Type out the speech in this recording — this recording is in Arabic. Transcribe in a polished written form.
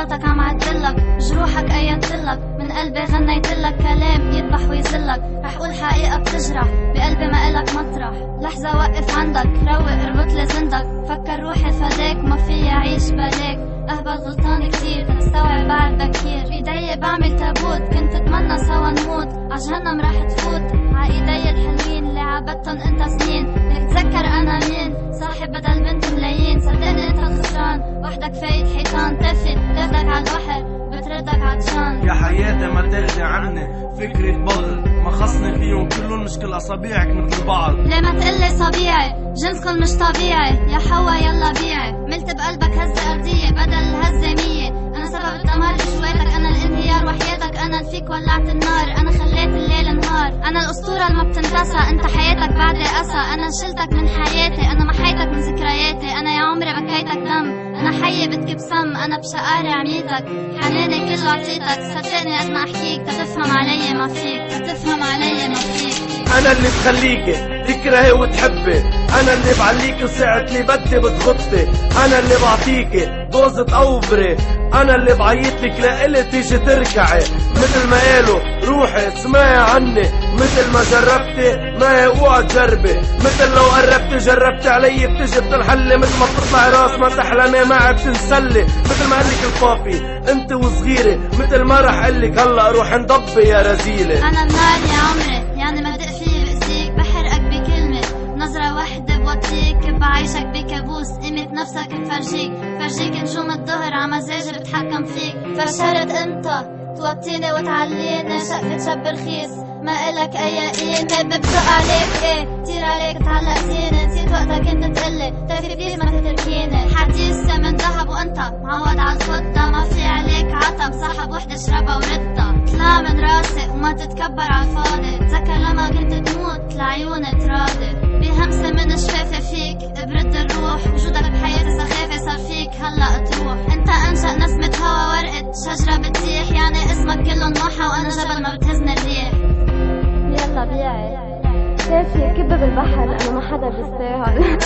غلطاتك عم عدلك، جروحك ايدتلك، من قلبي غنيتلك كلام يذبح ويذلك. رح قول حقيقة بتجرح بقلبي ما إلك مطرح. لحظة وقف عندك، روق اربط لي زندك، فكر روحي فداك ما في اعيش بلاك. اهبل غلطان كتير تستوعب بعد بكير، بايدي بعمل تابوت كنت اتمنى سوا نموت. عجهنم راح تفوت عايدي الحلوين اللي عبدتن انت سنين. بدك تذكر انا مين، صاحب بدل بنت ملايين. صدقني انت الخسران، وحدك فايت حيطان تافه. تاخدك عالبحر بتردك عطشان. يا حياتي ما تاخدي عني فكرة بغل، ما خصني فيهم كلهم مش كل اصابيعك مثل بعض. ليه ما تقلي صبيعي، جنسكن مش طبيعي. يا حوا يلا بيعي، ملت بقلبك هزة أرضية بدل الهزة 100. أنا سبب الدمار بشويتك، أنا الانهيار وحياتك. أنا اللي فيك ولعت النار، أنا خليت الليل نهار. أنا الأسطورة اللي ما بتنتسى، أنت حياتك بعد أسى. أنا شلتك من حياتي، أنا محيتك من ذكرياتي. أنا يا عمري بكيتك دم، أنا حية بتجيب سم. أنا بشقاري عميتك، حناني كله عطيتك. صدقني قد ما أحكيك تتفهم علي ما فيك، تتفهم علي ما فيك. انا اللي بخليكي تكرهي وتحبي، انا اللي بعليكي وساعة اللي بدي بتغطي. انا اللي بعطيكي دوزة اوبري، انا اللي بعيطلك لإلي تيجي تركعي. مثل ما قالوا روحي اسمعي عني، مثل ما جربتي ما اوعى تجربي. مثل لو قربتي جربتي علي بتجي بتنحلي، مثل ما بتطلعي راس ما تحلمي معي بتنسلي. مثل ما قالك البابي انت وصغيرة، مثل ما رح قلك هلا روح انضبي يا رزيلة. أنا النار يا عمري، يعني ما بدق فيه بأذيك. بحرقك بكلمة نظرة وحدة بوطيك، بعيشك بكابوس. قيمة نفسك بفرجيك، فرجيك نجوم الظهر عمزاجي بتحكم فيك. فشرت انت توطيني وتعليني، شقفة شب رخيص ما إلك أي قيمة. ببدق عليك ايه كتير عليك تعلق فيني، نسيت وقتها كنت تقلي تافه كيف ما تتركيني. حديثة من ذهب وانت معود عالفضة، ما في عليك عتب صاحب وحدة اشربها وردها. اطلع من راسي وما تتكبر عالفاضي، تذكر لما كنت تموت لعيوني تراضي. بهمسة من شفافة فيك برد الروح، وجودك بحياتي سخافة صار فيك هلأ تروح. انت انشأ نسمة هوا ورقة شجرة بتزيح، يعني اسمك كله نوحة وانا جبل ما بتهزني الريح. يلا بيعي كافية كبة بالبحر، أنا ما حدا بيستاهل.